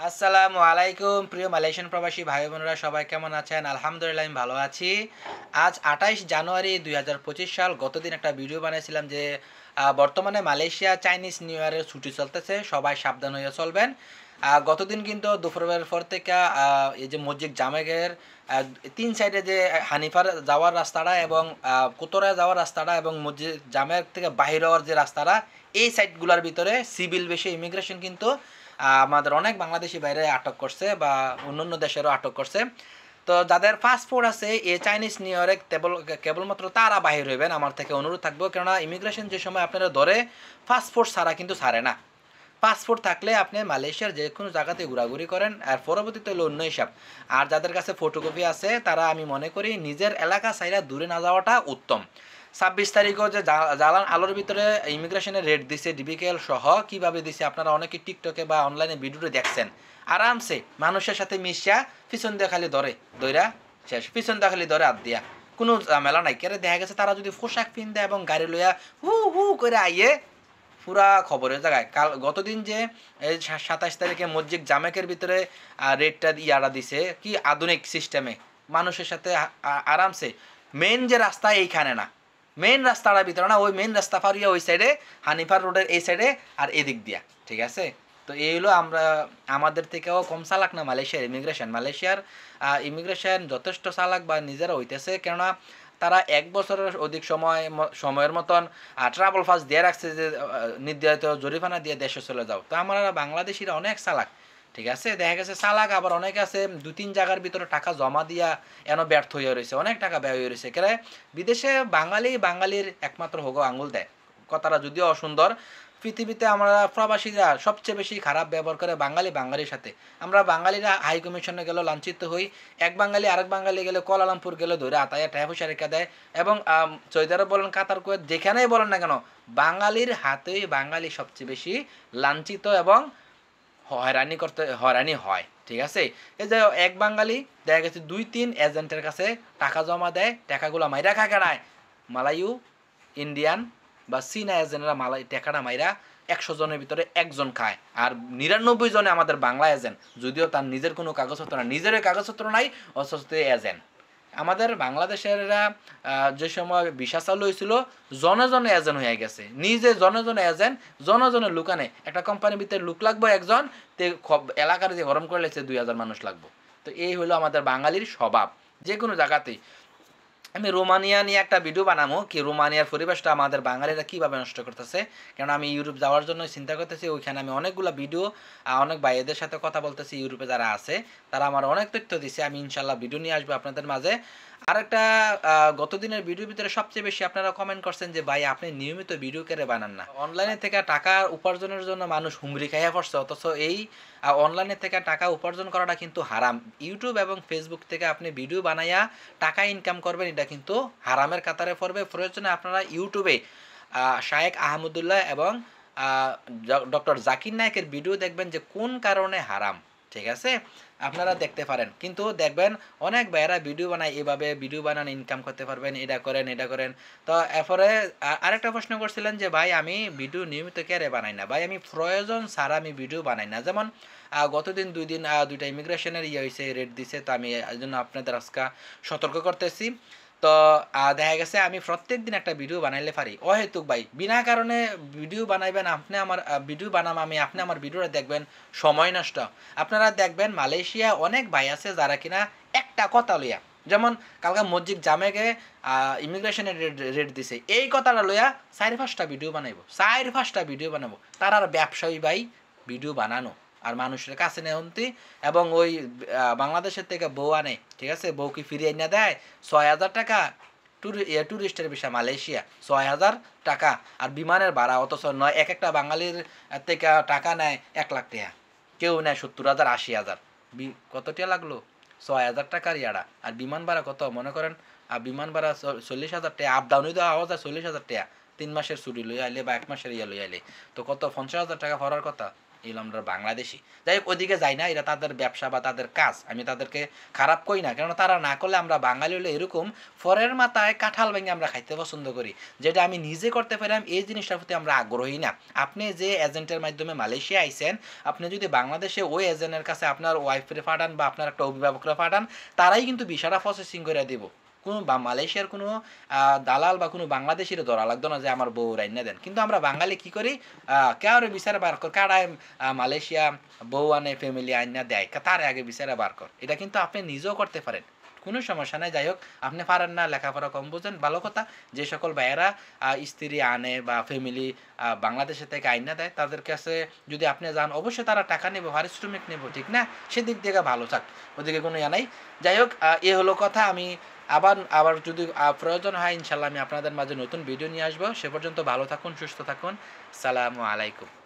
আসসালামু আলাইকুম প্রিয় মালয়েশিয়ান প্রবাসী ভাই বোনেরা সবাই কেমন আছেন? আলহামদুলিল্লাহ আমি ভালো আছি। আজ ২৮ জানুয়ারি ২০২৫ সাল। গতদিন একটা ভিডিও বানিয়েছিলাম যে বর্তমানে মালয়েশিয়া চাইনিজ নিউ ইয়ারের ছুটি চলতেছে, সবাই সাবধান হয়ে চলবেন। গতদিন কিন্তু দুপুরবেলার পর থেকে এই যে মসজিদ জামেগের তিন সাইডে যে হানিফার যাওয়ার রাস্তাটা এবং কুতরা যাওয়ার রাস্তাটা এবং মসজিদ জামের থেকে বাহির হওয়ার যে রাস্তাটা, এই সাইডগুলোর ভিতরে সিভিল বেশি ইমিগ্রেশন কিন্তু আমাদের অনেক বাংলাদেশি বাইরে আটক করছে বা অন্যান্য দেশেরও আটক করছে। তো যাদের পাসপোর্ট আছে এই চাইনিজ নিউ ইয়ারে কেবলমাত্র তারা বাহির হইবেন। আমার থেকে অনুরোধ থাকবো, কেননা ইমিগ্রেশন যে সময় আপনারা ধরে পাসপোর্ট ছাড়া কিন্তু ছাড়ে না। পাসপোর্ট থাকলে আপনি মালয়েশিয়ার যে কোনো জায়গাতে ঘোরাঘুরি করেন, আর পরবর্তীতে হলো অন্য হিসাব। আর যাদের কাছে ফটোকপি আছে তারা আমি মনে করি নিজের এলাকা ছাইরা দূরে না যাওয়াটা উত্তম। ২৬ তারিখও যে জালান আলোর ভিতরে ইমিগ্রেশনের রেট দিছে ডিবিকেএল সহ, কিভাবে দিছে আপনারা অনেকে টিকটকে বা অনলাইনে ভিডিওতে দেখছেন। আরামসে মানুষের সাথে মিশিয়া পিছন দিয়ে খালি ধরে দইরা শেষ, পিছন দিয়ে খালি ধরে হাত দিয়া কোনো ঝামেলা নাই। কেরে দেখা গেছে তারা যদি পোশাক পিনতে এবং গাড়ি লইয়া হু হু করে আইয়ে পুরা খবরের জায়গায়। গতদিন যে এই ২৭ তারিখে মসজিদ জামেকের ভিতরে রেটটা ইয়ারা দিছে কি আধুনিক সিস্টেমে মানুষের সাথে আরামসে। মেন যে রাস্তা এইখানে না, মেন রাস্তাটার ভিতরে না, ওই মেন রাস্তা পারিয়া ওই সাইডে হানিফার রোডের এই সাইডে আর এদিক দিয়া, ঠিক আছে। তো এই হলো আমরা আমাদের থেকেও কম চালাক না মালয়েশিয়ার ইমিগ্রেশন। মালয়েশিয়ার ইমিগ্রেশন যথেষ্ট চালাক বা নিজেরা হইতেছে, কেননা তারা ১ বছরের অধিক সময়ের মতন ট্রাভেল পাস দিয়ে রাখছে যে নির্ধারিত জরিমানা দিয়ে দেশে চলে যাও। তো আমরা বাংলাদেশিরা অনেক চালাক, ঠিক আছে। দেখা গেছে চালাক আবার অনেক আছে ২-৩ জায়গার ভিতরে টাকা জমা দিয়া এন ব্যর্থ হয়ে রয়েছে, অনেক টাকা ব্যয় হয়ে রয়েছে। কেন বিদেশে বাঙালির একমাত্র হোক আঙুল দেয়, কথাটা যদিও অসুন্দর। পৃথিবীতে আমরা প্রবাসীরা সবচেয়ে বেশি খারাপ ব্যবহার করে বাঙালির সাথে। আমরা বাঙালিরা হাই কমিশনে গেলেও লাঞ্ছিত হই, এক বাঙালি আরেক বাঙালি গেলে কুয়ালালামপুর গেলে ধরে আতায়া টাকা পয়সা রেখে দেয়। এবং সৌদি আরব বলেন, কাতার, কুয়েত, যেখানেই বলেন না কেন বাঙালির হাতেই বাঙালি সবচেয়ে বেশি লাঞ্ছিত এবং হয়রানি হয়, ঠিক আছে। এই যে এক বাঙালি দেখা গেছে ২-৩ এজেন্টের কাছে টাকা জমা দেয়, টাকাগুলো মাইরা খায় কারায় মালায়ু, ইন্ডিয়ান বা চীনা এজেন্টরা টাকাটা মাইরা ১০০ জনের ভিতরে একজন খায়, আর ৯৯ জনে আমাদের বাংলা এজেন্ট, যদিও তার নিজের কোনো কাগজপত্র না, নিজের কাগজপত্র নাই অথচ এজেন্ট। আমাদের বাংলাদেশেরা যে সময় ভিসা চালু হয়েছিল জনে জনে এজেন্ট হয়ে গেছে, নিজে জনে জনে এজেন্ট, জনে জনে লুকানে। একটা কোম্পানির ভিতরে লুক লাগবো একজন, তে এলাকার যে গরম করে লেগেছে ২০০০ মানুষ লাগবো। তো এই হলো আমাদের বাঙালির স্বভাব যে কোনো জায়গাতেই। আমি রোমানিয়া নিয়ে একটা ভিডিও বানাবো, কি রোমানিয়ার পরিবেশটা আমাদের বাঙালিরা কীভাবে নষ্ট করতেছে। কারণ আমি ইউরোপ যাওয়ার জন্য চিন্তা করতেছি, ওইখানে আমি অনেকগুলো ভিডিও অনেক ভাইদের সাথে কথা বলতেছি, ইউরোপে যারা আছে তারা আমার অনেক তথ্য দিছে। আমি ইনশাল্লাহ ভিডিও নিয়ে আসবো আপনাদের মাঝে। আরেকটা গতদিনের ভিডিওর ভিতরে সবচেয়ে বেশি আপনারা কমেন্ট করছেন যে ভাই আপনি নিয়মিত ভিডিও করে বানান না। অনলাইনে থেকে টাকা উপার্জনের জন্য মানুষ হুমড়ি খাইয়া পড়ছে, অথচ এই অনলাইনে থেকে টাকা উপার্জন করাটা কিন্তু হারাম। ইউটিউব এবং ফেসবুক থেকে আপনি ভিডিও বানাইয়া টাকা ইনকাম করবেন, এটা কিন্তু হারামের কাতারে পড়বে। প্রয়োজনে আপনারা ইউটিউবে শায়েখ আহমদুল্লাহ এবং ডক্টর জাকির নায়েকের ভিডিও দেখবেন যে কোন কারণে হারাম, ঠিক আছে। আপনারা দেখতে পারেন, কিন্তু দেখবেন অনেক ভাইয়েরা ভিডিও বানায়, এভাবে ভিডিও বানান ইনকাম করতে পারবেন, এটা করেন। তো এরপরে আরেকটা প্রশ্ন করছিলেন যে ভাই আমি ভিডিও নিয়মিত কেরে বানাই না। ভাই আমি প্রয়োজন ছাড়া আমি ভিডিও বানাই না। যেমন গতদিন ২ দিন ২টা ইমিগ্রেশনের হয়েছে, রেট দিছে, তো আমি এই জন্য আপনাদের আজকে সতর্ক করতেছি। তো দেখা গেছে আমি প্রত্যেক দিন একটা ভিডিও বানাইলে পারি, অহেতুক ভাই বিনা কারণে ভিডিও বানাইবেন আপনি, আমার ভিডিও বানাম আমি, আপনি আমার ভিডিওটা দেখবেন সময় নষ্ট। আপনারা দেখবেন মালয়েশিয়া অনেক ভাই আছে যারা কিনা একটা কথা লইয়া, যেমন কালকে মসজিদ জামেকে ইমিগ্রেশনের রেট দিছে, এই কথাটা লইয়া ৪-৫টা ভিডিও বানাইবো, ৪-৫টা ভিডিও বানাবো। তার আর ব্যবসায়ী ভাই ভিডিও বানানো আর মানুষের কাছে নেহন্তি, এবং ওই বাংলাদেশের থেকে বউ আনে, ঠিক আছে, বউকে ফিরিয়ে না দেয় ৬,০০০ টাকা ট্যুরিস্টের বিষয় মালয়েশিয়া ৬,০০০ টাকা, আর বিমানের ভাড়া, অথচ নয় এক একটা বাঙালির থেকে টাকা নেয় ১,০০,০০০ টাকা, কেউ নেয় ৭০,০০০, ৮০,০০০। কত টাকা লাগলো? ৬,০০০ টাকার ইয়ারা। আর বিমান ভাড়া কত মনে করেন? বিমান ভাড়া ৪০,০০০ টাকা, আপ ডাউনই দেওয়া আওয়াজ আর ৪০,০০০ টাকা ৩ মাসের ছুটি লই আইলে বা ১ মাসের ইয়া লই আইলে, তো কত ৫০,০০০ টাকা ভরার কথা। এগুলো আমরা বাংলাদেশি। যাই হোক ওদিকে যাই না, এটা তাদের ব্যবসা বা তাদের কাজ, আমি তাদেরকে খারাপ করি না, কেননা তারা না করলে আমরা বাঙালি হলে এরকম ফরের মাথায় কাঁঠাল ভেঙে আমরা খাইতে পছন্দ করি, যেটা আমি নিজে করতে পারলাম এই জিনিসটার প্রতি আমরা আগ্রহী না। আপনি যে এজেন্টের মাধ্যমে মালয়েশিয়া আইছেন, আপনি যদি বাংলাদেশে ওই এজেন্টের কাছে আপনার ওয়াইফরে পাঠান বা আপনার একটা অভিভাবকরা পাঠান, তারাই কিন্তু ভিসাটা প্রসেসিং করে দিব। কোনো বা মালয়েশিয়ার কোনো দালাল বা কোনো বাংলাদেশির ধরা লাগতো না যে আমার বউ রান্না দেন। কিন্তু আমরা বাঙালি কি করি, কেউ বিচারে বার কর কারায় মালয়েশিয়া বউ আনে ফ্যামিলি আইনা দেয়, তার আগে বিচারে বার কর। এটা কিন্তু আপনি নিজেও করতে পারেন, কোনো সমস্যা নাই। যাই হোক, আপনি পারেন না, লেখাপড়া কম বোঝেন, ভালো কথা। যে সকল ভাইয়েরা স্ত্রী আনে বা ফ্যামিলি বাংলাদেশের থেকে আইনা দেয়, তাদের কাছে যদি আপনি যান, অবশ্যই তারা টাকা নেব, পারিশ্রমিক নেব, ঠিক না? সেদিক থেকে ভালো থাক, ওদিকে কোনো ইয়া নাই। যাই হোক, এ হলো কথা। আমি আবার আবার যদি প্রয়োজন হয় ইনশাল্লাহ আমি আপনাদের মাঝে নতুন ভিডিও নিয়ে আসবো। সে পর্যন্ত ভালো থাকুন, সুস্থ থাকুন। সালামু আলাইকুম।